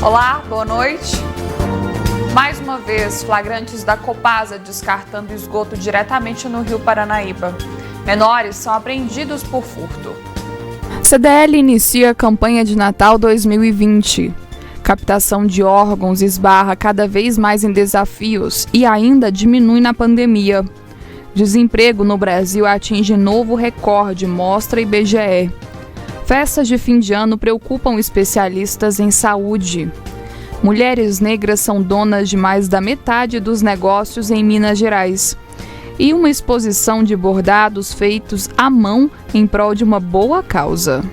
Olá, boa noite. Mais uma vez, flagrantes da Copasa descartando esgoto diretamente no Rio Paranaíba. Menores são apreendidos por furto. CDL inicia a campanha de Natal 2020. Captação de órgãos esbarra cada vez mais em desafios e ainda diminui na pandemia. Desemprego no Brasil atinge novo recorde, mostra IBGE. Festas de fim de ano preocupam especialistas em saúde. Mulheres negras são donas de mais da metade dos negócios em Minas Gerais. E uma exposição de bordados feitos à mão em prol de uma boa causa.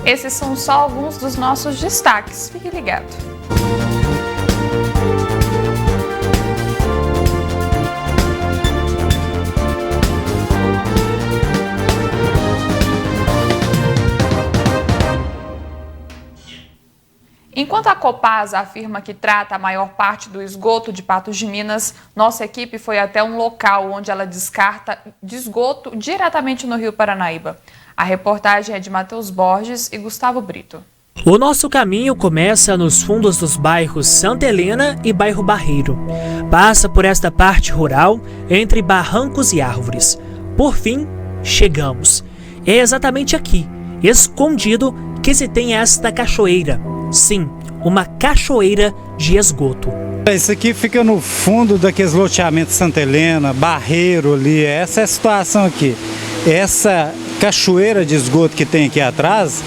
Esses são só alguns dos nossos destaques. Fique ligado. Enquanto a Copasa afirma que trata a maior parte do esgoto de Patos de Minas, nossa equipe foi até um local onde ela descarta esgoto diretamente no Rio Paranaíba. A reportagem é de Matheus Borges e Gustavo Brito. O nosso caminho começa nos fundos dos bairros Santa Helena e bairro Barreiro. Passa por esta parte rural, entre barrancos e árvores. Por fim, chegamos. É exatamente aqui, escondido, que se tem esta cachoeira. Sim, uma cachoeira de esgoto. Isso aqui fica no fundo daqueles loteamentos Santa Helena, Barreiro ali, essa é a situação aqui. Essa cachoeira de esgoto que tem aqui atrás,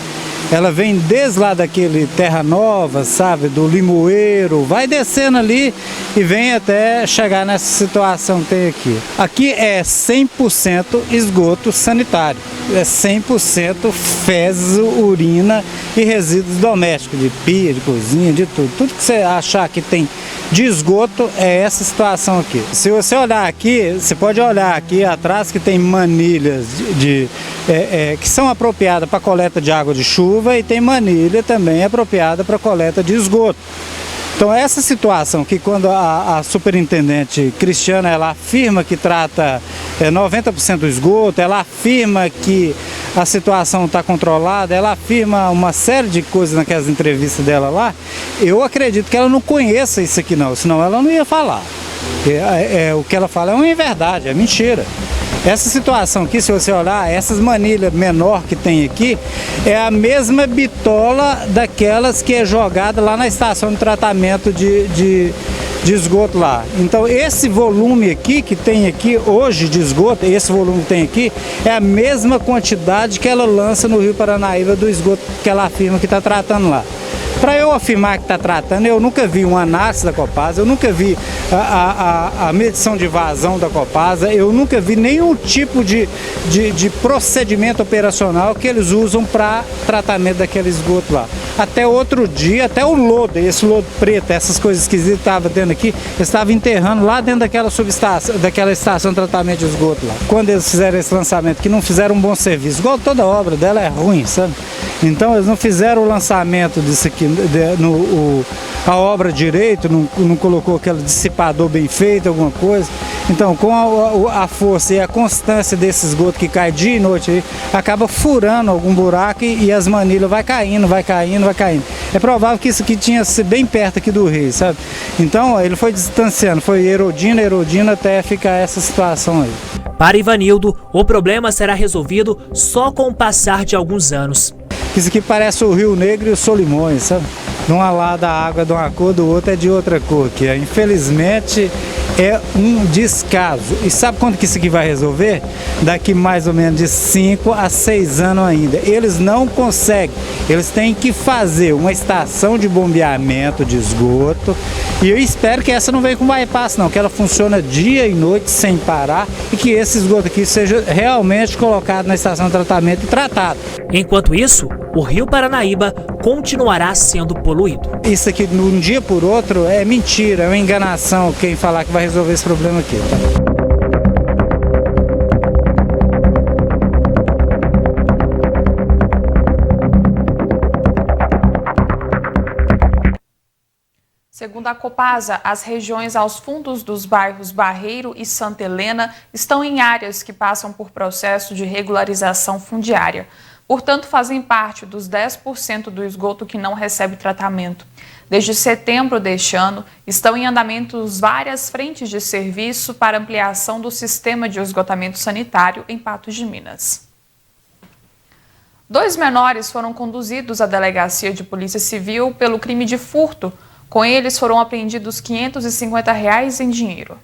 ela vem desde lá daquele Terra Nova, sabe, do Limoeiro, vai descendo ali e vem até chegar nessa situação que tem aqui. Aqui é 100% esgoto sanitário, é 100% fezes, urina e resíduos domésticos, de pia, de cozinha, de tudo. Tudo que você achar que tem de esgoto é essa situação aqui. Se você olhar aqui, você pode olhar aqui atrás que tem manilhas que são apropriadas para coleta de água de chuva e tem manilha também apropriada para coleta de esgoto. Então essa situação que quando a superintendente Cristiana ela afirma que trata 90% do esgoto, ela afirma que a situação está controlada, ela afirma uma série de coisas naquelas entrevistas dela lá, eu acredito que ela não conheça isso aqui não, senão ela não ia falar. O que ela fala é uma inverdade, é mentira. Essa situação aqui, se você olhar, essas manilhas menor que tem aqui, é a mesma bitola daquelas que é jogada lá na estação de tratamento de esgoto lá. Então esse volume aqui que tem aqui hoje de esgoto, esse volume que tem aqui, é a mesma quantidade que ela lança no Rio Paranaíba do esgoto que ela afirma que está tratando lá. Para eu afirmar que está tratando, eu nunca vi uma análise da Copasa, eu nunca vi a medição de vazão da Copasa, eu nunca vi nenhum tipo de procedimento operacional que eles usam para tratamento daquele esgoto lá. Até outro dia, até o lodo, esse lodo preto, essas coisas esquisitas que estava tendo aqui, eles estavam enterrando lá dentro daquela subestação, daquela estação de tratamento de esgoto lá. Quando eles fizeram esse lançamento, que não fizeram um bom serviço, igual toda obra dela é ruim, sabe? Então eles não fizeram o lançamento disso aqui, a obra direito, não colocou aquele dissipador bem feito, alguma coisa. Então com a força e a constância desse esgoto que cai dia e noite aí, acaba furando algum buraco e as manilhas vai caindo. É provável que isso aqui tinha sido bem perto aqui do rio, sabe? Então ele foi distanciando, foi erodindo até ficar essa situação aí. Para Ivanildo, o problema será resolvido só com o passar de alguns anos. Isso aqui parece o Rio Negro e o Solimões, sabe? De um lado a água é de uma cor, do outro é de outra cor. Que infelizmente é um descaso. E sabe quando que isso aqui vai resolver? Daqui mais ou menos de 5 a 6 anos ainda. Eles não conseguem. Eles têm que fazer uma estação de bombeamento de esgoto. E eu espero que essa não venha com bypass não, que ela funcione dia e noite sem parar e que esse esgoto aqui seja realmente colocado na estação de tratamento e tratado. Enquanto isso, o Rio Paranaíba continuará sendo poluído. Isso aqui, de um dia por outro, é mentira, é uma enganação quem falar que vai resolver esse problema aqui. Tá? Segundo a Copasa, as regiões aos fundos dos bairros Barreiro e Santa Helena estão em áreas que passam por processo de regularização fundiária. portanto fazem parte dos 10% do esgoto que não recebe tratamento. Desde setembro deste ano, estão em andamento várias frentes de serviço para ampliação do sistema de esgotamento sanitário em Patos de Minas. 2 menores foram conduzidos à delegacia de Polícia Civil pelo crime de furto. Com eles foram apreendidos R$ 550 em dinheiro.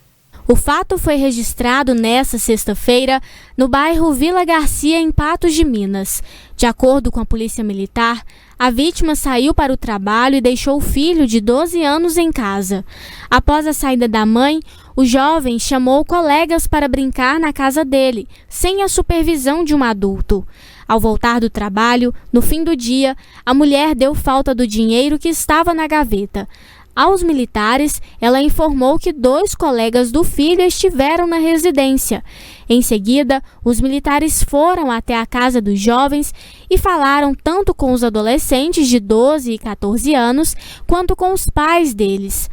O fato foi registrado nesta sexta-feira no bairro Vila Garcia, em Patos de Minas. De acordo com a Polícia Militar, a vítima saiu para o trabalho e deixou o filho de 12 anos em casa. Após a saída da mãe, o jovem chamou colegas para brincar na casa dele, sem a supervisão de um adulto. Ao voltar do trabalho, no fim do dia, a mulher deu falta do dinheiro que estava na gaveta. Aos militares, ela informou que 2 colegas do filho estiveram na residência. Em seguida, os militares foram até a casa dos jovens e falaram tanto com os adolescentes de 12 e 14 anos, quanto com os pais deles.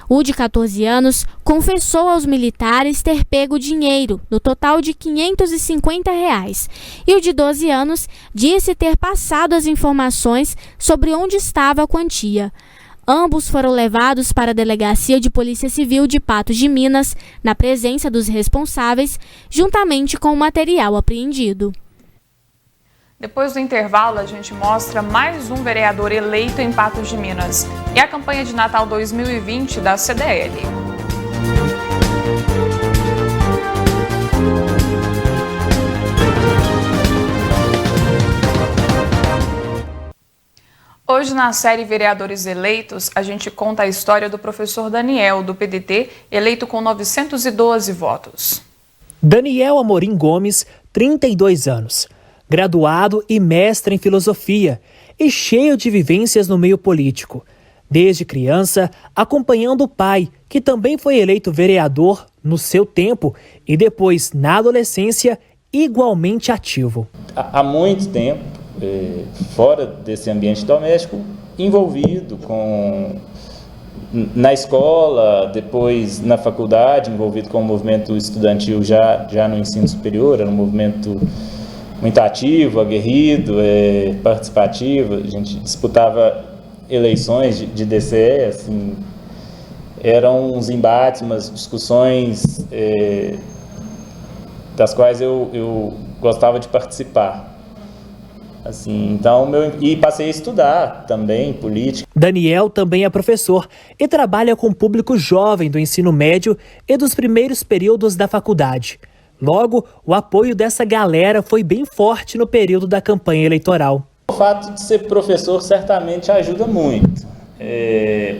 O de 14 anos confessou aos militares ter pego dinheiro, no total de R$ 550, e o de 12 anos disse ter passado as informações sobre onde estava a quantia. Ambos foram levados para a Delegacia de Polícia Civil de Patos de Minas, na presença dos responsáveis, juntamente com o material apreendido. Depois do intervalo, a gente mostra mais um vereador eleito em Patos de Minas e a campanha de Natal 2020 da CDL. Hoje, na série Vereadores Eleitos, a gente conta a história do professor Daniel, do PDT, eleito com 912 votos. Daniel Amorim Gomes, 32 anos, graduado e mestre em filosofia e cheio de vivências no meio político. Desde criança, acompanhando o pai, que também foi eleito vereador no seu tempo e depois, na adolescência, igualmente ativo. Há muito tempo, fora desse ambiente doméstico, envolvido na escola, depois na faculdade, envolvido com o movimento estudantil já no ensino superior. Era um movimento muito ativo, aguerrido, participativo. A gente disputava eleições de DCE, assim, eram uns embates, umas discussões das quais eu gostava de participar. Assim, então, e passei a estudar também política. Daniel também é professor e trabalha com o público jovem do ensino médio e dos primeiros períodos da faculdade. Logo, o apoio dessa galera foi bem forte no período da campanha eleitoral. O fato de ser professor certamente ajuda muito,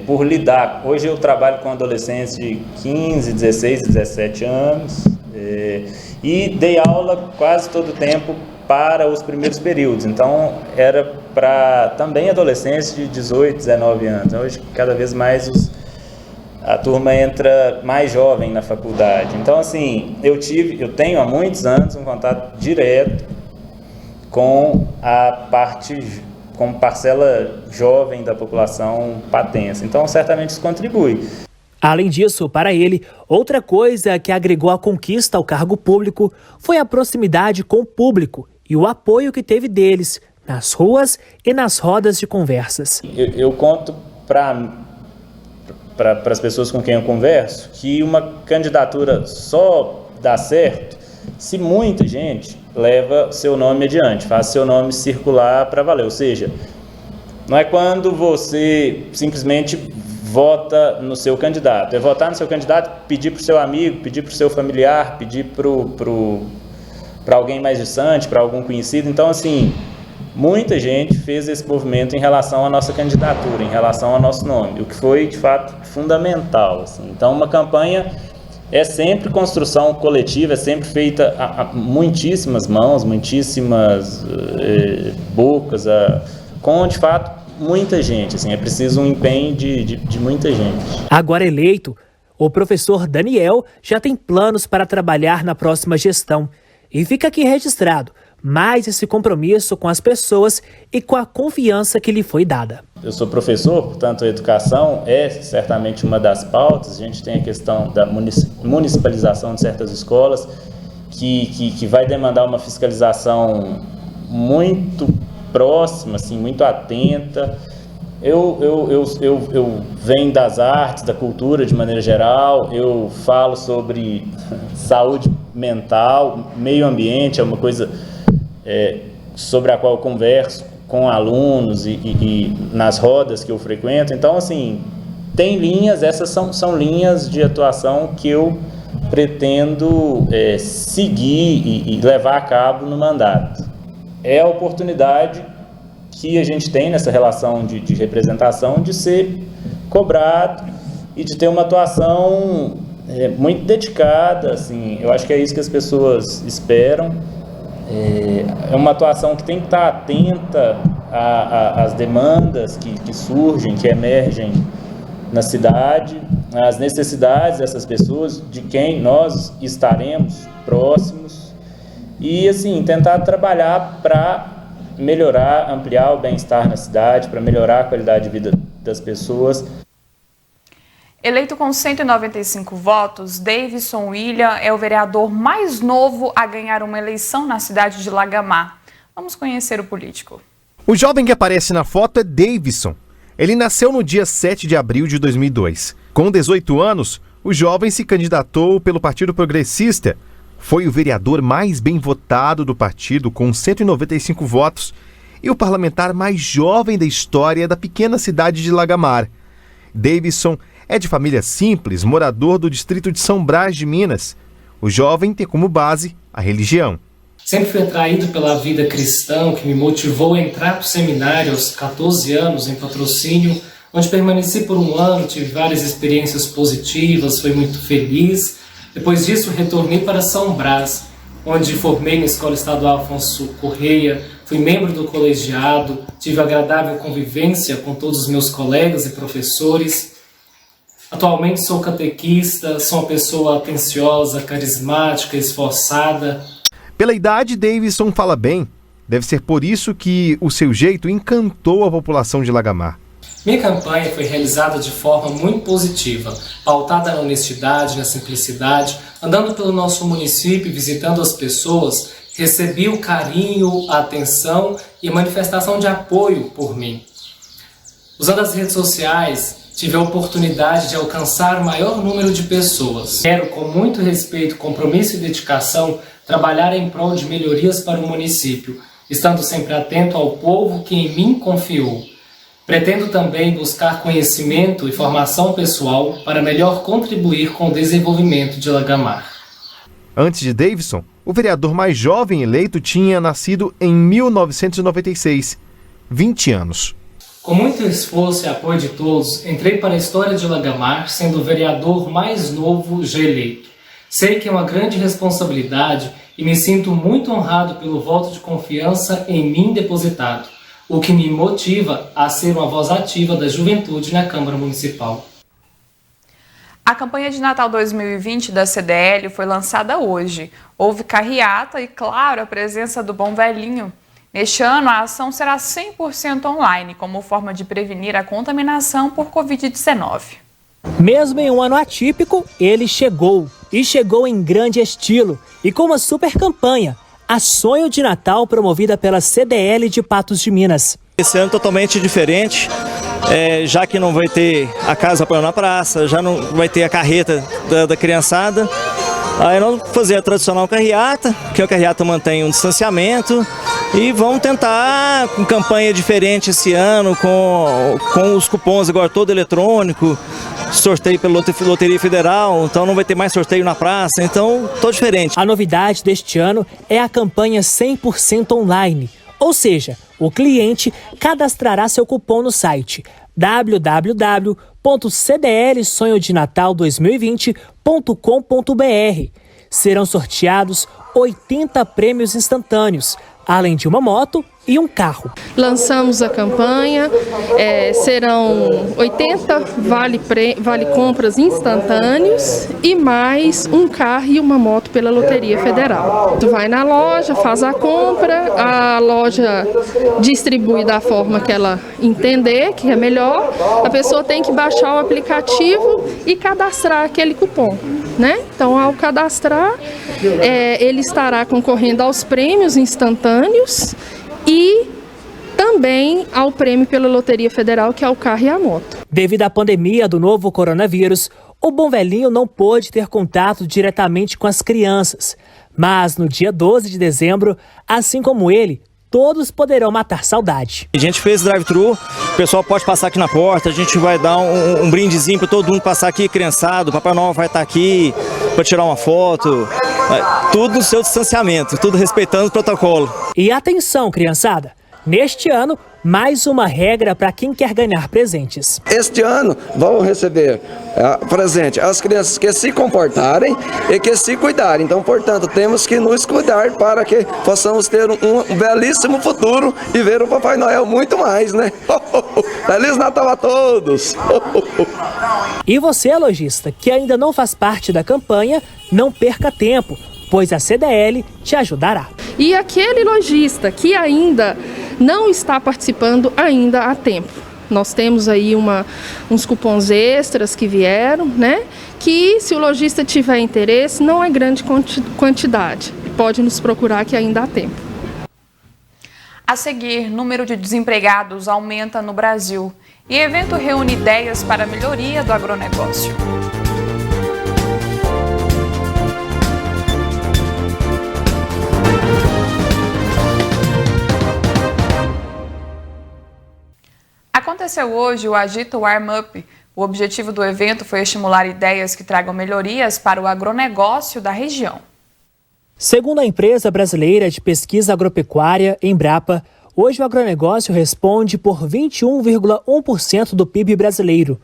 por lidar. Hoje eu trabalho com adolescentes de 15, 16 e 17 anos e dei aula quase todo o tempo para os primeiros períodos, então era para também adolescentes de 18, 19 anos. Hoje cada vez mais a turma entra mais jovem na faculdade. Então assim, eu tenho há muitos anos um contato direto com com parcela jovem da população patense, então certamente isso contribui. Além disso, para ele, outra coisa que agregou a conquista ao cargo público foi a proximidade com o público e o apoio que teve deles nas ruas e nas rodas de conversas. Eu conto para as pessoas com quem eu converso que uma candidatura só dá certo se muita gente leva seu nome adiante, faz seu nome circular para valer. Ou seja, não é quando você simplesmente vota no seu candidato, é votar no seu candidato, pedir para o seu amigo, pedir para o seu familiar, pedir para alguém mais distante, para algum conhecido. Então, assim, muita gente fez esse movimento em relação à nossa candidatura, em relação ao nosso nome, o que foi, de fato, fundamental. Assim. Então, uma campanha é sempre construção coletiva, é sempre feita a muitíssimas mãos, muitíssimas bocas, com, de fato, muita gente. Assim, é preciso um empenho de muita gente. Agora eleito, o professor Daniel já tem planos para trabalhar na próxima gestão. E fica aqui registrado mais esse compromisso com as pessoas e com a confiança que lhe foi dada. Eu sou professor, portanto a educação é certamente uma das pautas. A gente tem a questão da municipalização de certas escolas que vai demandar uma fiscalização muito próxima, assim, muito atenta. Eu venho das artes, da cultura de maneira geral, eu falo sobre saúde mental, meio ambiente, é uma coisa sobre a qual eu converso com alunos e nas rodas que eu frequento. Então, assim, tem linhas, essas são linhas de atuação que eu pretendo seguir e levar a cabo no mandato. É a oportunidade que a gente tem nessa relação de representação de ser cobrado e de ter uma atuação muito dedicada, assim, eu acho que é isso que as pessoas esperam. É uma atuação que tem que estar atenta às demandas que surgem, que emergem na cidade, às necessidades dessas pessoas, de quem nós estaremos próximos, e assim, tentar trabalhar para melhorar, ampliar o bem-estar na cidade, para melhorar a qualidade de vida das pessoas. Eleito com 195 votos, Davidson William é o vereador mais novo a ganhar uma eleição na cidade de Lagamar. Vamos conhecer o político. O jovem que aparece na foto é Davidson. Ele nasceu no dia 7 de abril de 2002. Com 18 anos, o jovem se candidatou pelo Partido Progressista. Foi o vereador mais bem votado do partido, com 195 votos, e o parlamentar mais jovem da história da pequena cidade de Lagamar. Davidson é de família simples, morador do distrito de São Brás de Minas. O jovem tem como base a religião. Sempre fui atraído pela vida cristã, que me motivou a entrar para o seminário aos 14 anos, em Patrocínio, onde permaneci por um ano, tive várias experiências positivas, fui muito feliz. Depois disso, retornei para São Brás, onde formei na Escola Estadual Afonso Correia, fui membro do colegiado, tive agradável convivência com todos os meus colegas e professores. Atualmente sou catequista, sou uma pessoa atenciosa, carismática, esforçada. Pela idade, Davidson fala bem. Deve ser por isso que o seu jeito encantou a população de Lagamar. Minha campanha foi realizada de forma muito positiva, pautada na honestidade, na simplicidade. Andando pelo nosso município, visitando as pessoas, recebi o carinho, a atenção e a manifestação de apoio por mim. Usando as redes sociais, tive a oportunidade de alcançar o maior número de pessoas. Quero, com muito respeito, compromisso e dedicação, trabalhar em prol de melhorias para o município, estando sempre atento ao povo que em mim confiou. Pretendo também buscar conhecimento e formação pessoal para melhor contribuir com o desenvolvimento de Lagamar. Antes de Davidson, o vereador mais jovem eleito tinha nascido em 1996, 20 anos. Com muito esforço e apoio de todos, entrei para a história de Lagamar, sendo o vereador mais novo já eleito. Sei que é uma grande responsabilidade e me sinto muito honrado pelo voto de confiança em mim depositado, o que me motiva a ser uma voz ativa da juventude na Câmara Municipal. A campanha de Natal 2020 da CDL foi lançada hoje. Houve carreata e, claro, a presença do Bom Velhinho. Neste ano, a ação será 100% online, como forma de prevenir a contaminação por Covid-19. Mesmo em um ano atípico, ele chegou. E chegou em grande estilo e com uma super campanha, a Sonho de Natal, promovida pela CDL de Patos de Minas. Esse ano totalmente diferente, já que não vai ter a casa para na praça, já não vai ter a carreta da criançada. Aí nós vamos fazer a tradicional carreata, que a carreata mantém um distanciamento, e vamos tentar com campanha diferente esse ano, com os cupons agora todo eletrônico, sorteio pela Loteria Federal, então não vai ter mais sorteio na praça, então todo diferente. A novidade deste ano é a campanha 100% online, ou seja, o cliente cadastrará seu cupom no site www.cdlsonhodenatal2020.com.br. Serão sorteados 80 prêmios instantâneos, além de uma moto e um carro. Lançamos a campanha, serão 80 vale compras instantâneos e mais um carro e uma moto pela Loteria Federal. Tu vai na loja, faz a compra, a loja distribui da forma que ela entender, que é melhor. A pessoa tem que baixar o aplicativo e cadastrar aquele cupom, né? Então, ao cadastrar, ele estará concorrendo aos prêmios instantâneos e também ao prêmio pela Loteria Federal, que é o carro e a moto. Devido à pandemia do novo coronavírus, o Bom Velhinho não pôde ter contato diretamente com as crianças. Mas no dia 12 de dezembro, assim como ele, todos poderão matar saudade. A gente fez drive-thru, o pessoal pode passar aqui na porta, a gente vai dar um brindezinho para todo mundo passar aqui, criançado, o Papai Noel vai estar aqui para tirar uma foto, tudo no seu distanciamento, tudo respeitando o protocolo. E atenção, criançada! Neste ano, mais uma regra para quem quer ganhar presentes. Este ano vão receber presente as crianças que se comportarem e que se cuidarem. Então, portanto, temos que nos cuidar para que possamos ter um belíssimo futuro e ver o Papai Noel muito mais, né? Feliz Natal a todos! E você, lojista, que ainda não faz parte da campanha, não perca tempo, pois a CDL te ajudará. E aquele lojista que ainda não está participando, ainda há tempo. Nós temos aí uns cupons extras que vieram, né? Que se o lojista tiver interesse, não é grande quantidade. Pode nos procurar que ainda há tempo. A seguir, número de desempregados aumenta no Brasil e evento reúne ideias para a melhoria do agronegócio. Aconteceu hoje o Agita Warm Up. O objetivo do evento foi estimular ideias que tragam melhorias para o agronegócio da região. Segundo a empresa brasileira de pesquisa agropecuária, Embrapa, hoje o agronegócio responde por 21,1% do PIB brasileiro.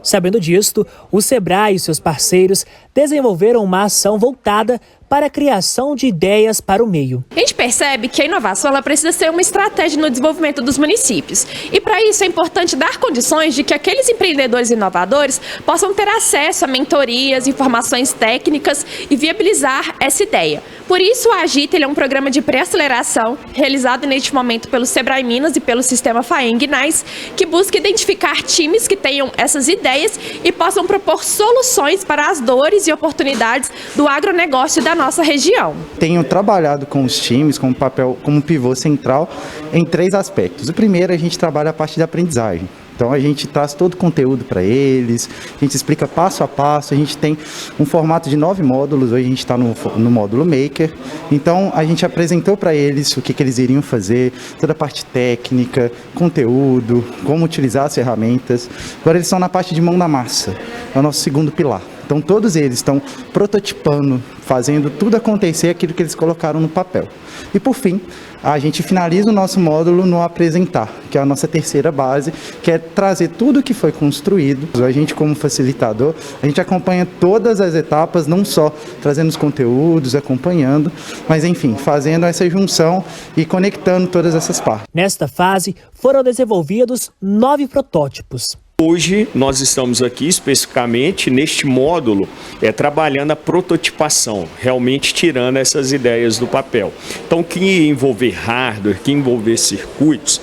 Sabendo disto, o Sebrae e seus parceiros desenvolveram uma ação voltada para a criação de ideias para o meio. A gente percebe que a inovação ela precisa ser uma estratégia no desenvolvimento dos municípios. E para isso é importante dar condições de que aqueles empreendedores inovadores possam ter acesso a mentorias, informações técnicas e viabilizar essa ideia. Por isso, o Agita é um programa de pré-aceleração realizado neste momento pelo Sebrae Minas e pelo sistema FAENG NAIS, que busca identificar times que tenham essas ideias e possam propor soluções para as dores e oportunidades do agronegócio da nossa região. Tenho trabalhado com os times como pivô central em 3 aspectos. O primeiro, a gente trabalha a parte de aprendizagem. Então a gente traz todo o conteúdo para eles, a gente explica passo a passo, a gente tem um formato de 9 módulos, hoje a gente está no módulo Maker, então a gente apresentou para eles o que eles iriam fazer, toda a parte técnica, conteúdo, como utilizar as ferramentas. Agora eles estão na parte de mão na massa, é o nosso segundo pilar. Então todos eles estão prototipando, fazendo tudo acontecer aquilo que eles colocaram no papel. E por fim, a gente finaliza o nosso módulo no apresentar, que é a nossa terceira base, que é trazer tudo que foi construído. A gente, como facilitador, a gente acompanha todas as etapas, não só trazendo os conteúdos, acompanhando, mas enfim, fazendo essa junção e conectando todas essas partes. Nesta fase, foram desenvolvidos 9 protótipos. Hoje nós estamos aqui especificamente neste módulo trabalhando a prototipação, realmente tirando essas ideias do papel. Então, que envolver hardware, que envolver circuitos,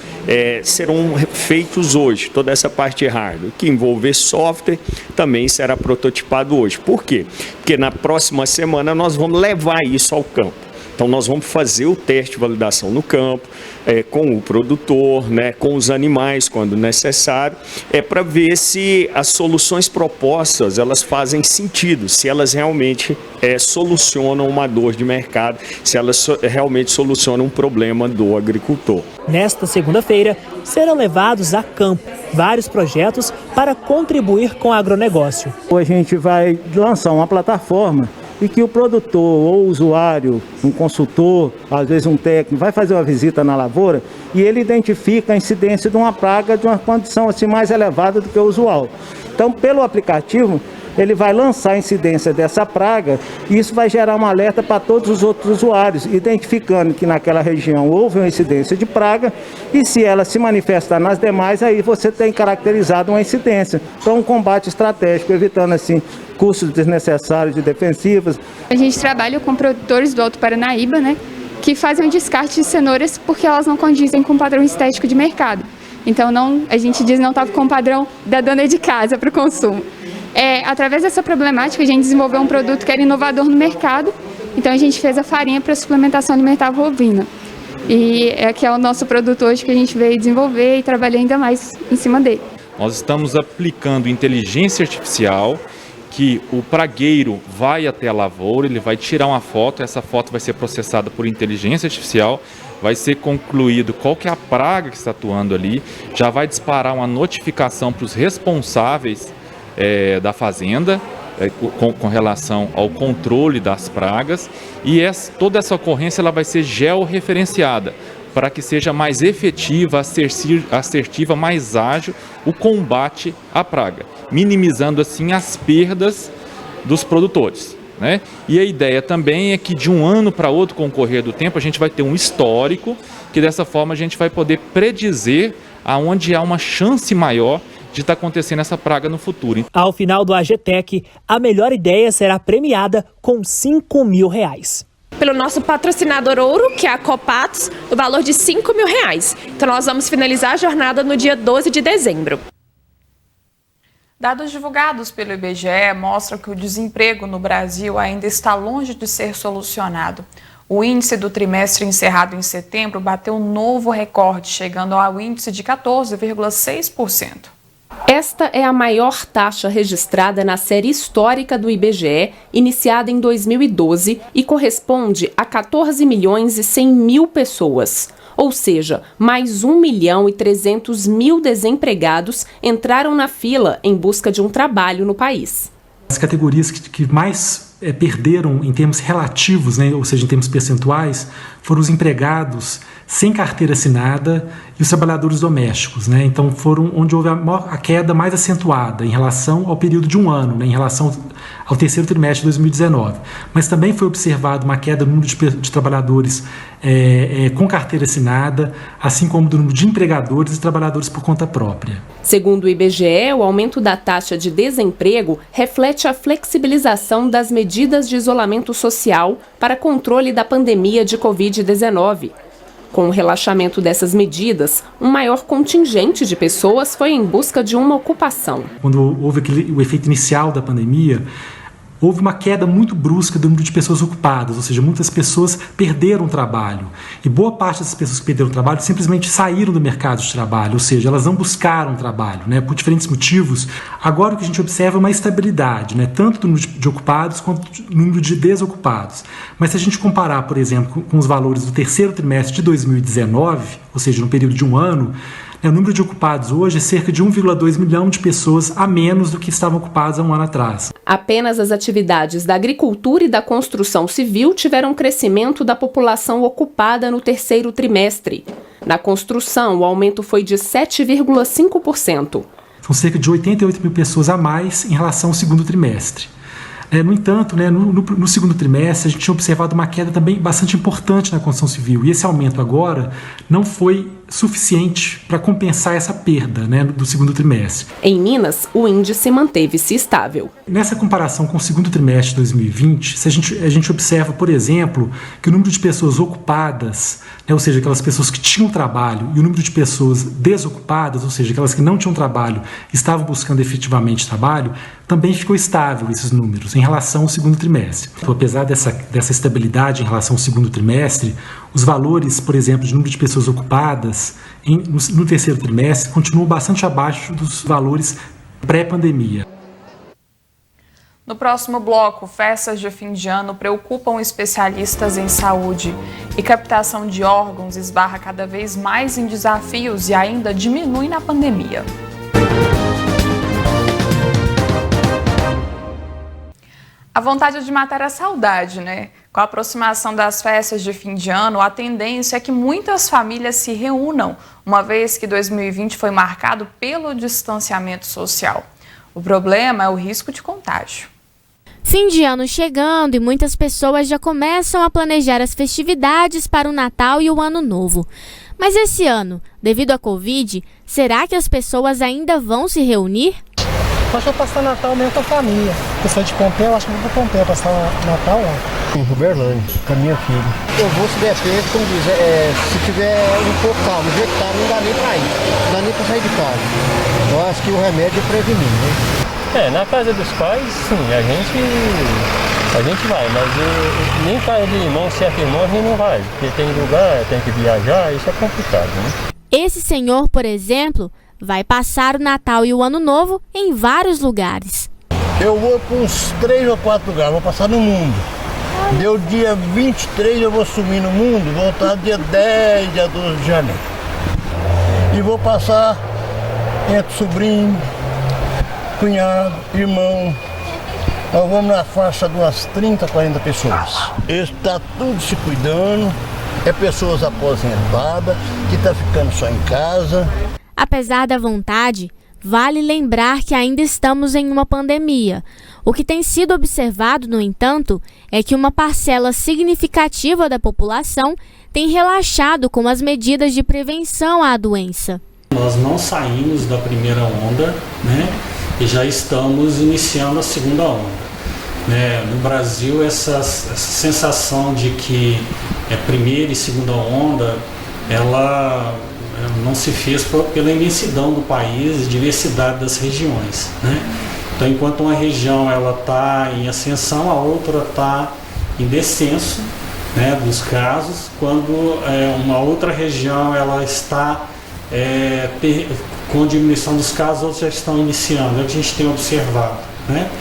serão feitos hoje, toda essa parte de hardware. Que envolver software também será prototipado hoje. Por quê? Porque na próxima semana nós vamos levar isso ao campo. Então nós vamos fazer o teste de validação no campo, com o produtor, com os animais quando necessário, para ver se as soluções propostas elas fazem sentido, se elas realmente solucionam uma dor de mercado, se elas realmente solucionam um problema do agricultor. Nesta segunda-feira, serão levados a campo vários projetos para contribuir com o agronegócio. A gente vai lançar uma plataforma e que o produtor ou o usuário, um consultor, às vezes um técnico, vai fazer uma visita na lavoura e ele identifica a incidência de uma praga de uma condição assim mais elevada do que o usual. Então, pelo aplicativo, ele vai lançar a incidência dessa praga e isso vai gerar um alerta para todos os outros usuários, identificando que naquela região houve uma incidência de praga e se ela se manifestar nas demais, aí você tem caracterizado uma incidência. Então, um combate estratégico, evitando assim custos desnecessários de defensivas. A gente trabalha com produtores do Alto Paranaíba, que fazem um descarte de cenouras porque elas não condizem com o padrão estético de mercado. Então, a gente diz não estava com o padrão da dona de casa para o consumo. Através dessa problemática, a gente desenvolveu um produto que era inovador no mercado. Então, a gente fez a farinha para suplementação alimentar bovina. E que é o nosso produto hoje que a gente veio desenvolver e trabalhar ainda mais em cima dele. Nós estamos aplicando inteligência artificial, que o pragueiro vai até a lavoura, ele vai tirar uma foto, essa foto vai ser processada por inteligência artificial, vai ser concluído qual que é a praga que está atuando ali, já vai disparar uma notificação para os responsáveis da fazenda, com relação ao controle das pragas, e toda essa ocorrência ela vai ser georreferenciada, para que seja mais efetiva, assertiva, mais ágil o combate à praga, minimizando assim as perdas dos produtores, né? E a ideia também é que de um ano para outro, com o correr do tempo, a gente vai ter um histórico, que dessa forma a gente vai poder predizer aonde há uma chance maior de estar acontecendo essa praga no futuro. Ao final do AGTEC, a melhor ideia será premiada com R$5 mil. Pelo nosso patrocinador ouro, que é a Copatos, o valor de R$5 mil. Então nós vamos finalizar a jornada no dia 12 de dezembro. Dados divulgados pelo IBGE mostram que o desemprego no Brasil ainda está longe de ser solucionado. O índice do trimestre encerrado em setembro bateu um novo recorde, chegando ao índice de 14,6%. Esta é a maior taxa registrada na série histórica do IBGE, iniciada em 2012, e corresponde a 14.100.000 pessoas. Ou seja, mais 1.300.000 desempregados entraram na fila em busca de um trabalho no país. As categorias que mais perderam em termos relativos, né, ou seja, em termos percentuais, foram os empregados sem carteira assinada e os trabalhadores domésticos, né? Então foram onde houve a queda mais acentuada em relação ao período de um ano, né, em relação ao terceiro trimestre de 2019. Mas também foi observado uma queda no número de trabalhadores com carteira assinada, assim como do número de empregadores e trabalhadores por conta própria. Segundo o IBGE, o aumento da taxa de desemprego reflete a flexibilização das medidas de isolamento social para controle da pandemia de Covid-19. Com o relaxamento dessas medidas, um maior contingente de pessoas foi em busca de uma ocupação. Quando houve o efeito inicial da pandemia, houve uma queda muito brusca do número de pessoas ocupadas, ou seja, muitas pessoas perderam o trabalho. E boa parte dessas pessoas que perderam o trabalho simplesmente saíram do mercado de trabalho, ou seja, elas não buscaram trabalho, né, por diferentes motivos. Agora o que a gente observa é uma estabilidade, né, tanto do número de ocupados quanto do número de desocupados. Mas se a gente comparar, por exemplo, com os valores do terceiro trimestre de 2019, ou seja, no período de um ano, o número de ocupados hoje é cerca de 1,2 milhão de pessoas a menos do que estavam ocupadas há um ano atrás. Apenas as atividades da agricultura e da construção civil tiveram crescimento da população ocupada no terceiro trimestre. Na construção, o aumento foi de 7,5%. São cerca de 88 mil pessoas a mais em relação ao segundo trimestre. No entanto, no segundo trimestre, a gente tinha observado uma queda também bastante importante na construção civil. E esse aumento agora não foi suficiente para compensar essa perda, né, do segundo trimestre. Em Minas, o índice manteve-se estável. Nessa comparação com o segundo trimestre de 2020, a gente observa, por exemplo, que o número de pessoas ocupadas, né, ou seja, aquelas pessoas que tinham trabalho, e o número de pessoas desocupadas, ou seja, aquelas que não tinham trabalho e estavam buscando efetivamente trabalho, também ficou estável esses números em relação ao segundo trimestre. Então, apesar dessa estabilidade em relação ao segundo trimestre, os valores, por exemplo, de número de pessoas ocupadas no terceiro trimestre continuam bastante abaixo dos valores pré-pandemia. No próximo bloco, festas de fim de ano preocupam especialistas em saúde e captação de órgãos esbarra cada vez mais em desafios e ainda diminui na pandemia. A vontade de matar a saudade, né? Com a aproximação das festas de fim de ano, a tendência é que muitas famílias se reúnam, uma vez que 2020 foi marcado pelo distanciamento social. O problema é o risco de contágio. Fim de ano chegando e muitas pessoas já começam a planejar as festividades para o Natal e o Ano Novo. Mas esse ano, devido à Covid, será que as pessoas ainda vão se reunir? Eu acho que vou passar Natal mesmo com a família. Eu sou de Pompeia, eu acho que vou para Pompeia passar Natal lá. Em Uberlândia, com a minha filha. Eu vou se depende, como diz, se tiver um pouco calmo, do jeito que tá, não dá nem para ir. Não dá nem para sair de casa. Eu acho que o remédio é prevenir, né? Na casa dos pais, sim, a gente A gente vai, mas nem cair de irmão, certo irmão, a gente não vai, porque tem lugar, tem que viajar, isso é complicado, né? Esse senhor, por exemplo, vai passar o Natal e o Ano Novo em vários lugares. Eu vou para uns 3 ou 4 lugares, vou passar no mundo. Deu dia 23 eu vou sumir no mundo, voltar dia 10, dia 12 de janeiro. E vou passar entre sobrinho, cunhado, irmão. Nós vamos na faixa de umas 30, 40 pessoas. Está tudo se cuidando, é pessoas aposentadas, que está ficando só em casa. Apesar da vontade, vale lembrar que ainda estamos em uma pandemia. O que tem sido observado, no entanto, é que uma parcela significativa da população tem relaxado com as medidas de prevenção à doença. Nós não saímos da primeira onda, né, e já estamos iniciando a segunda onda. No Brasil, essa sensação de que é primeira e segunda onda, ela não se fez pela imensidão do país e diversidade das regiões, né? Então, enquanto uma região está em ascensão, a outra está em descenso, né, dos casos, quando uma outra região ela está com diminuição dos casos, outros já estão iniciando, é o que a gente tem observado, né?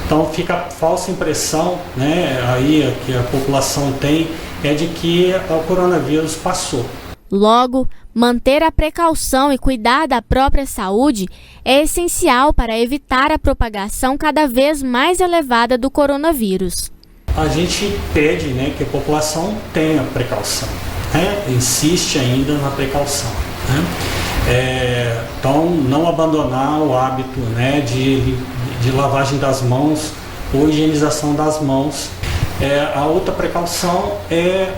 Então fica a falsa impressão, né, aí que a população tem, é de que o coronavírus passou. Logo, manter a precaução e cuidar da própria saúde é essencial para evitar a propagação cada vez mais elevada do coronavírus. A gente pede, né, que a população tenha precaução, né? Insiste ainda na precaução, né? Então, não abandonar o hábito, né, de lavagem das mãos ou higienização das mãos. A outra precaução é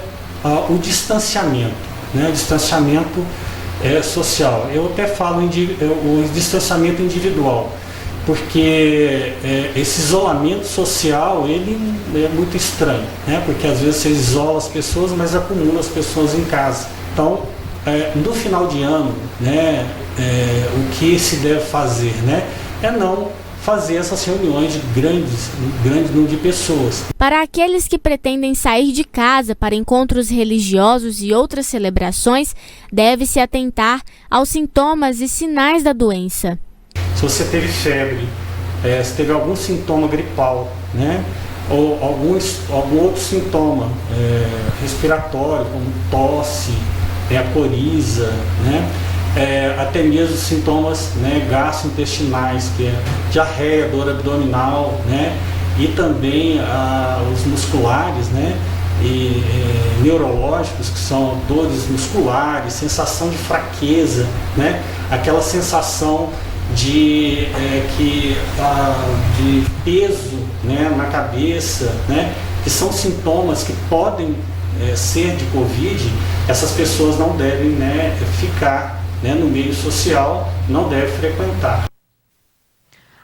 o distanciamento, né, o distanciamento social. Eu até falo o distanciamento individual, porque esse isolamento social ele é muito estranho, né, porque às vezes você isola as pessoas, mas acumula as pessoas em casa. Então, no final de ano, né, o que se deve fazer, né, é não fazer essas reuniões de grande número de pessoas. Para aqueles que pretendem sair de casa para encontros religiosos e outras celebrações, deve-se atentar aos sintomas e sinais da doença. Se você teve febre, se teve algum sintoma gripal, né, ou algum outro sintoma respiratório, como tosse, a coriza, né? Até mesmo sintomas, né, gastrointestinais, que é diarreia, dor abdominal, né? E também os musculares, né? E neurológicos, que são dores musculares, sensação de fraqueza, né? Aquela sensação de peso, né, na cabeça, né? Que são sintomas que podem ser de Covid. Essas pessoas não devem, né, ficar, né, no meio social, não devem frequentar.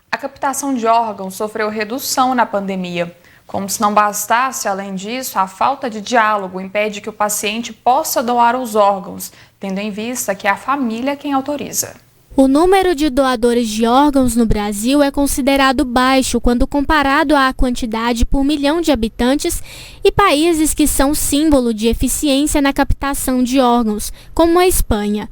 A captação de órgãos sofreu redução na pandemia. Como se não bastasse, além disso, a falta de diálogo impede que o paciente possa doar os órgãos, tendo em vista que é a família quem autoriza. O número de doadores de órgãos no Brasil é considerado baixo quando comparado à quantidade por milhão de habitantes e países que são símbolo de eficiência na captação de órgãos, como a Espanha.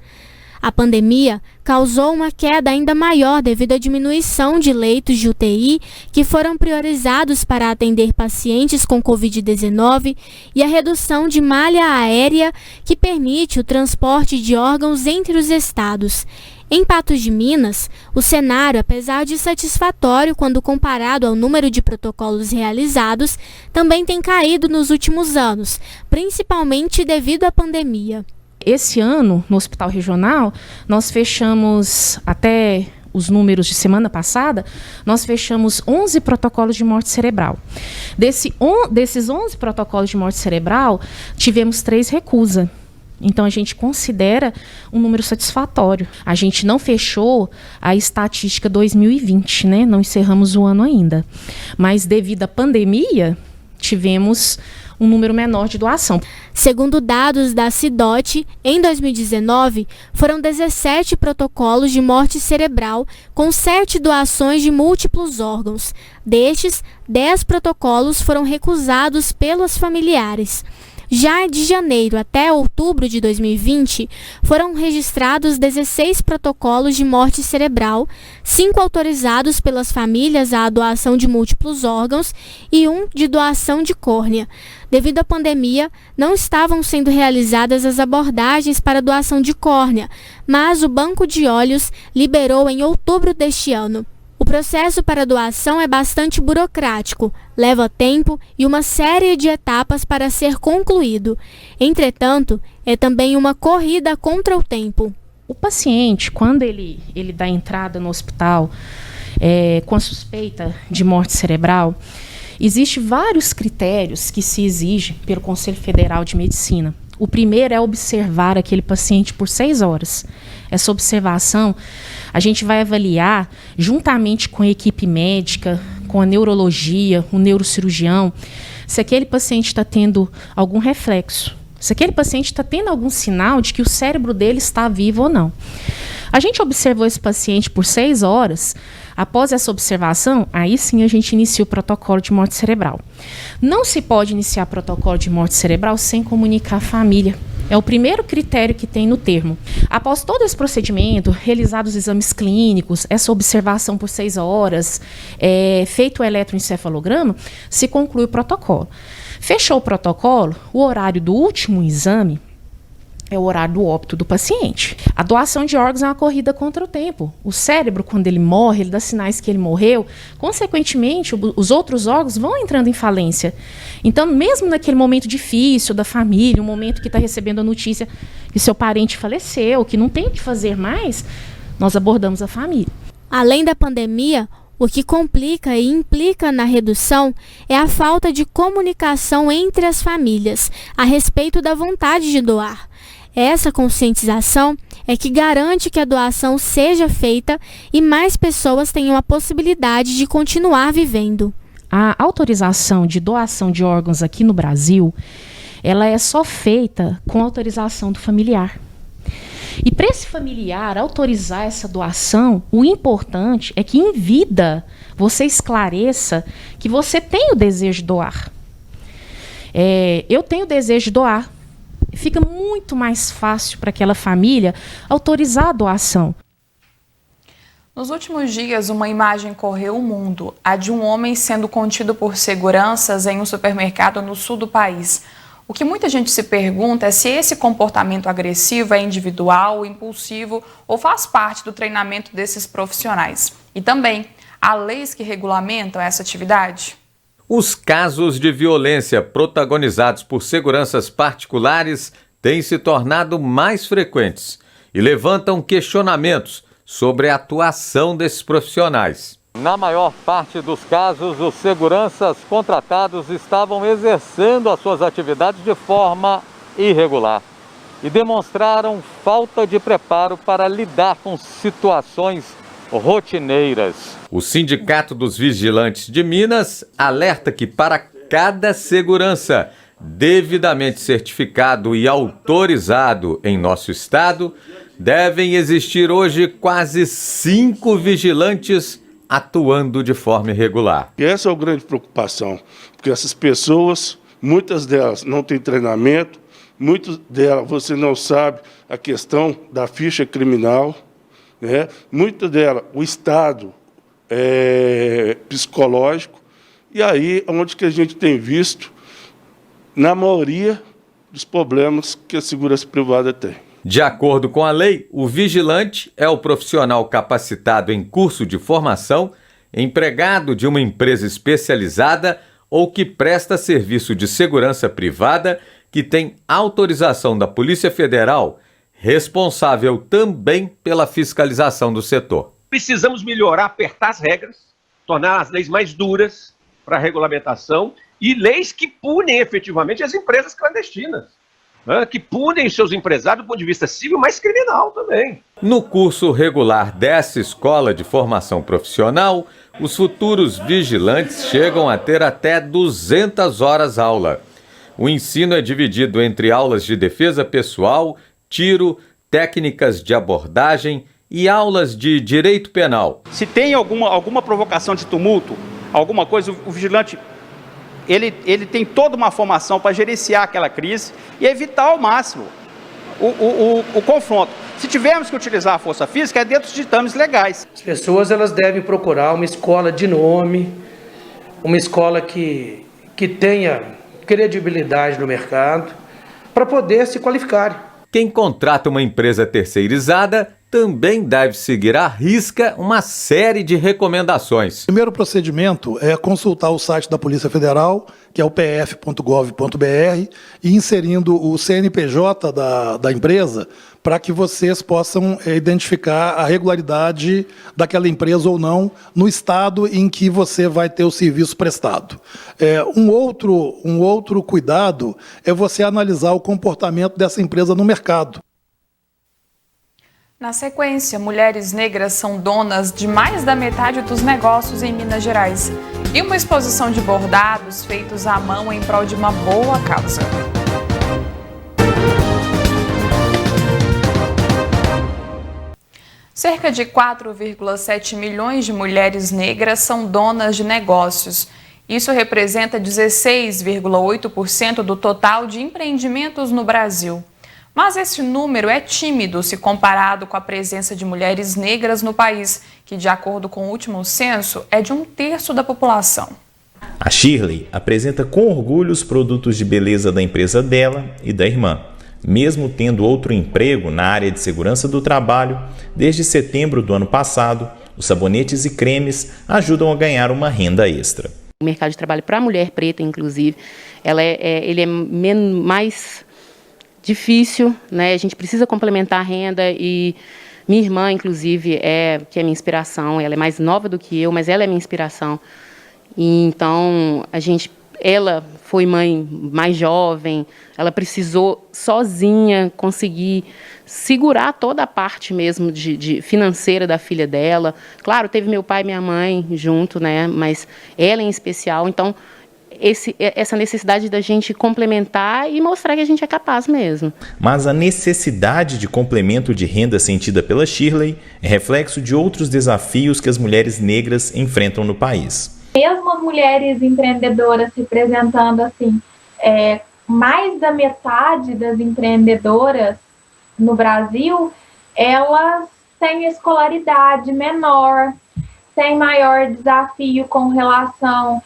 A pandemia causou uma queda ainda maior devido à diminuição de leitos de UTI que foram priorizados para atender pacientes com Covid-19 e a redução de malha aérea que permite o transporte de órgãos entre os estados. Em Patos de Minas, o cenário, apesar de satisfatório quando comparado ao número de protocolos realizados, também tem caído nos últimos anos, principalmente devido à pandemia. Esse ano, no Hospital Regional, nós fechamos, até os números de semana passada, nós fechamos 11 protocolos de morte cerebral. Desses 11 protocolos de morte cerebral, tivemos 3 recusa. Então, a gente considera um número satisfatório. A gente não fechou a estatística 2020, né? Não encerramos o ano ainda. Mas, devido à pandemia, tivemos um número menor de doação. Segundo dados da CIDOT, em 2019, foram 17 protocolos de morte cerebral com 7 doações de múltiplos órgãos. Destes, 10 protocolos foram recusados pelos familiares. Já de janeiro até outubro de 2020, foram registrados 16 protocolos de morte cerebral, 5 autorizados pelas famílias à doação de múltiplos órgãos e 1 de doação de córnea. Devido à pandemia, não estavam sendo realizadas as abordagens para doação de córnea, mas o Banco de Olhos liberou em outubro deste ano. O processo para doação é bastante burocrático, leva tempo e uma série de etapas para ser concluído. Entretanto, é também uma corrida contra o tempo. O paciente, quando ele dá entrada no hospital com a suspeita de morte cerebral, existem vários critérios que se exigem pelo Conselho Federal de Medicina. O primeiro é observar aquele paciente por 6 horas. Essa observação a gente vai avaliar juntamente com a equipe médica, com a neurologia, o neurocirurgião, se aquele paciente está tendo algum reflexo, se aquele paciente está tendo algum sinal de que o cérebro dele está vivo ou não. A gente observou esse paciente por 6 horas. Após essa observação, aí sim a gente inicia o protocolo de morte cerebral. Não se pode iniciar protocolo de morte cerebral sem comunicar a família. É o primeiro critério que tem no termo. Após todo esse procedimento, realizados os exames clínicos, essa observação por 6 horas, feito o eletroencefalograma, se conclui o protocolo. Fechou o protocolo, o horário do último exame é o horário do óbito do paciente. A doação de órgãos é uma corrida contra o tempo. O cérebro, quando ele morre, ele dá sinais que ele morreu. Consequentemente, os outros órgãos vão entrando em falência. Então, mesmo naquele momento difícil da família, um momento que está recebendo a notícia que seu parente faleceu, que não tem o que fazer mais, nós abordamos a família. Além da pandemia, o que complica e implica na redução é a falta de comunicação entre as famílias a respeito da vontade de doar. Essa conscientização é que garante que a doação seja feita e mais pessoas tenham a possibilidade de continuar vivendo. A autorização de doação de órgãos aqui no Brasil, ela é só feita com autorização do familiar. E para esse familiar autorizar essa doação, o importante é que em vida você esclareça que você tem o desejo de doar. Eu tenho o desejo de doar. Fica muito mais fácil para aquela família autorizar a doação. Nos últimos dias, uma imagem correu o mundo, a de um homem sendo contido por seguranças em um supermercado no sul do país. O que muita gente se pergunta é se esse comportamento agressivo é individual, impulsivo ou faz parte do treinamento desses profissionais. E também, há leis que regulamentam essa atividade? Os casos de violência protagonizados por seguranças particulares têm se tornado mais frequentes e levantam questionamentos sobre a atuação desses profissionais. Na maior parte dos casos, os seguranças contratados estavam exercendo as suas atividades de forma irregular e demonstraram falta de preparo para lidar com situações rotineiras. O Sindicato dos Vigilantes de Minas alerta que para cada segurança devidamente certificado e autorizado em nosso estado, devem existir hoje quase 5 vigilantes atuando de forma irregular. E essa é a grande preocupação, porque essas pessoas, muitas delas não têm treinamento, muitas delas você não sabe a questão da ficha criminal, né? Muitas delas o estado psicológico, e aí onde que a gente tem visto, na maioria dos problemas que a segurança privada tem. De acordo com a lei, o vigilante é o profissional capacitado em curso de formação, empregado de uma empresa especializada ou que presta serviço de segurança privada que tem autorização da Polícia Federal, responsável também pela fiscalização do setor. Precisamos melhorar, apertar as regras, tornar as leis mais duras para a regulamentação e leis que punem efetivamente as empresas clandestinas, né? Que punem seus empresários do ponto de vista civil, mas criminal também. No curso regular dessa escola de formação profissional, os futuros vigilantes chegam a ter até 200 horas aula. O ensino é dividido entre aulas de defesa pessoal, tiro, técnicas de abordagem e aulas de direito penal. Se tem alguma provocação de tumulto, alguma coisa, o vigilante ele tem toda uma formação para gerenciar aquela crise e evitar ao máximo o confronto. Se tivermos que utilizar a força física, é dentro dos ditames legais. As pessoas elas devem procurar uma escola de nome, uma escola que tenha credibilidade no mercado, para poder se qualificar. Quem contrata uma empresa terceirizada também deve seguir à risca uma série de recomendações. O primeiro procedimento é consultar o site da Polícia Federal, que é o pf.gov.br, e inserindo o CNPJ da empresa, para que vocês possam identificar a regularidade daquela empresa ou não no estado em que você vai ter o serviço prestado. Um outro cuidado é você analisar o comportamento dessa empresa no mercado. Na sequência, mulheres negras são donas de mais da metade dos negócios em Minas Gerais. E uma exposição de bordados feitos à mão em prol de uma boa causa. Cerca de 4,7 milhões de mulheres negras são donas de negócios. Isso representa 16,8% do total de empreendimentos no Brasil. Mas esse número é tímido se comparado com a presença de mulheres negras no país, que, de acordo com o último censo, é de 1/3 da população. A Shirley apresenta com orgulho os produtos de beleza da empresa dela e da irmã. Mesmo tendo outro emprego na área de segurança do trabalho, desde setembro do ano passado, os sabonetes e cremes ajudam a ganhar uma renda extra. O mercado de trabalho para a mulher preta, inclusive, ele é mais difícil, né? A gente precisa complementar a renda e minha irmã, inclusive, que é minha inspiração. Ela é mais nova do que eu, mas ela é minha inspiração. E, então, ela foi mãe mais jovem, ela precisou sozinha conseguir segurar toda a parte mesmo de financeira da filha dela. Claro, teve meu pai e minha mãe junto, né? Mas ela em especial. Então, essa necessidade da gente complementar e mostrar que a gente é capaz mesmo. Mas a necessidade de complemento de renda sentida pela Shirley é reflexo de outros desafios que as mulheres negras enfrentam no país. Mesmo as mulheres empreendedoras representando assim, mais da metade das empreendedoras no Brasil, elas têm escolaridade menor, têm maior desafio com relação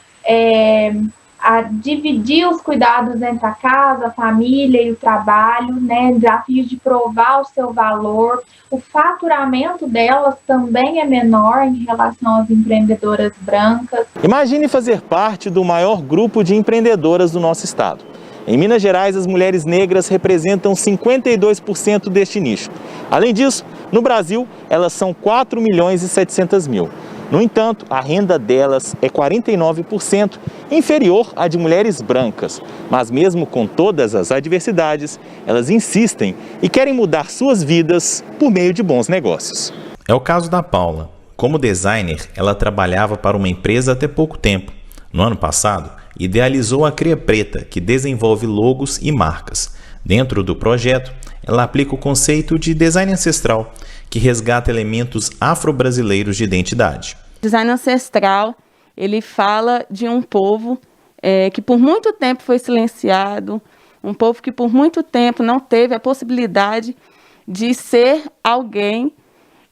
a dividir os cuidados entre a casa, a família e o trabalho, né? Desafios de provar o seu valor. O faturamento delas também é menor em relação às empreendedoras brancas. Imagine fazer parte do maior grupo de empreendedoras do nosso estado. Em Minas Gerais, as mulheres negras representam 52% deste nicho. Além disso, no Brasil, elas são 4.700.000. No entanto, a renda delas é 49% inferior à de mulheres brancas. Mas mesmo com todas as adversidades, elas insistem e querem mudar suas vidas por meio de bons negócios. É o caso da Paula. Como designer, ela trabalhava para uma empresa até pouco tempo. No ano passado, idealizou a Cria Preta, que desenvolve logos e marcas. Dentro do projeto, ela aplica o conceito de design ancestral, que resgata elementos afro-brasileiros de identidade. Design ancestral, ele fala de um povo que por muito tempo foi silenciado, um povo que por muito tempo não teve a possibilidade de ser alguém,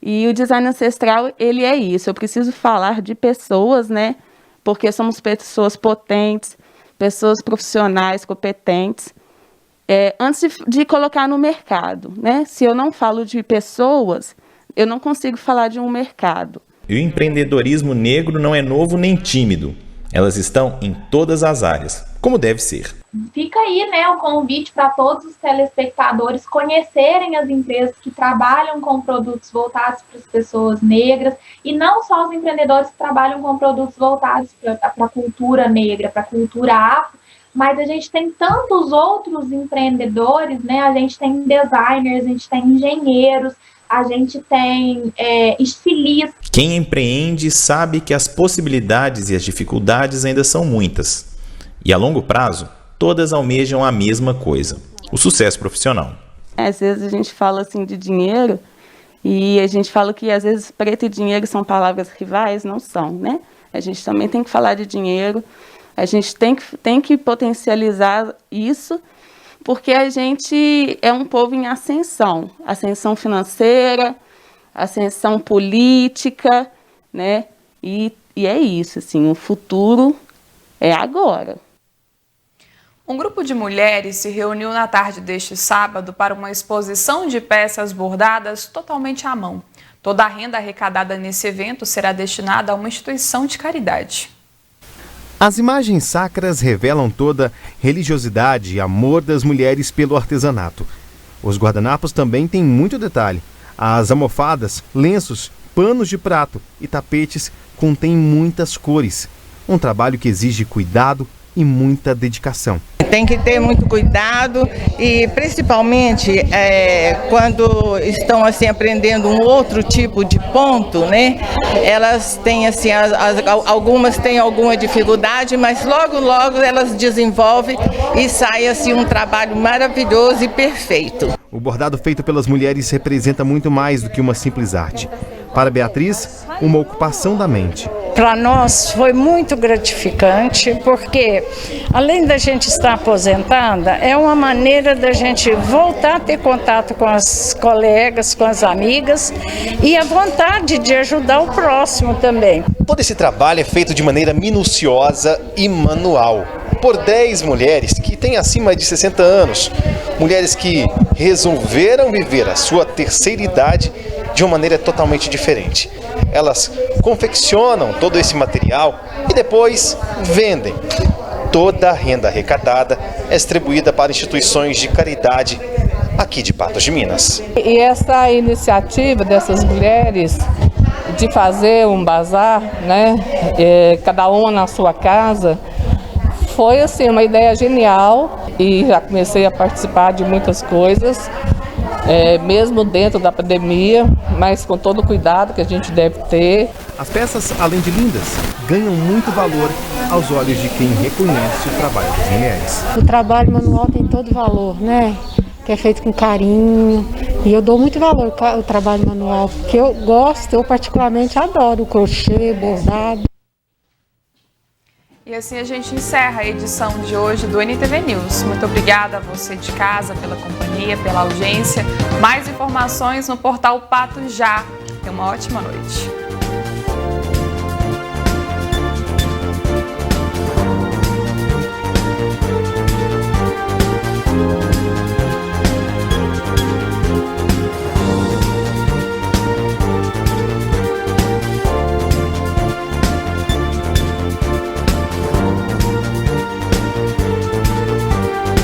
e o design ancestral, ele é isso. Eu preciso falar de pessoas, né? Porque somos pessoas potentes, pessoas profissionais, competentes, antes de colocar no mercado, né? Se eu não falo de pessoas, eu não consigo falar de um mercado. E o empreendedorismo negro não é novo nem tímido. Elas estão em todas as áreas, como deve ser. Fica aí, né, o convite para todos os telespectadores conhecerem as empresas que trabalham com produtos voltados para as pessoas negras, e não só os empreendedores que trabalham com produtos voltados para a cultura negra, para a cultura afro, mas a gente tem tantos outros empreendedores, né? A gente tem designers, a gente tem engenheiros, a gente tem estilistas. Quem empreende sabe que as possibilidades e as dificuldades ainda são muitas. E a longo prazo, todas almejam a mesma coisa: o sucesso profissional. Às vezes a gente fala assim de dinheiro e a gente fala que às vezes preto e dinheiro são palavras rivais, não são, né? A gente também tem que falar de dinheiro, a gente tem que potencializar isso, porque a gente é um povo em ascensão financeira, ascensão política, né? E é isso, assim, o futuro é agora. Um grupo de mulheres se reuniu na tarde deste sábado para uma exposição de peças bordadas totalmente à mão. Toda a renda arrecadada nesse evento será destinada a uma instituição de caridade. As imagens sacras revelam toda a religiosidade e amor das mulheres pelo artesanato. Os guardanapos também têm muito detalhe. As almofadas, lenços, panos de prato e tapetes contêm muitas cores. Um trabalho que exige cuidado e muita dedicação. Tem que ter muito cuidado e principalmente quando estão assim aprendendo um outro tipo de ponto, né? Elas têm assim, algumas têm alguma dificuldade, mas logo elas desenvolvem e sai assim um trabalho maravilhoso e perfeito. O bordado feito pelas mulheres representa muito mais do que uma simples arte. Para Beatriz, uma ocupação da mente. Para nós foi muito gratificante, porque além da gente estar aposentada, é uma maneira da gente voltar a ter contato com as colegas, com as amigas e a vontade de ajudar o próximo também. Todo esse trabalho é feito de maneira minuciosa e manual, por 10 mulheres que têm acima de 60 anos, mulheres que resolveram viver a sua terceira idade de uma maneira totalmente diferente. Elas confeccionam todo esse material e depois vendem. Toda a renda arrecadada é distribuída para instituições de caridade aqui de Patos de Minas. E essa iniciativa dessas mulheres de fazer um bazar, né, cada uma na sua casa, foi assim uma ideia genial e já comecei a participar de muitas coisas. Mesmo dentro da pandemia, mas com todo o cuidado que a gente deve ter. As peças, além de lindas, ganham muito valor aos olhos de quem reconhece o trabalho das mulheres. O trabalho manual tem todo valor, né? Que é feito com carinho. E eu dou muito valor ao trabalho manual, porque eu gosto, eu particularmente adoro o crochê, bordado. E assim a gente encerra a edição de hoje do NTV News. Muito obrigada a você de casa pela companhia, pela audiência. Mais informações no portal Pato Já. Tenha uma ótima noite.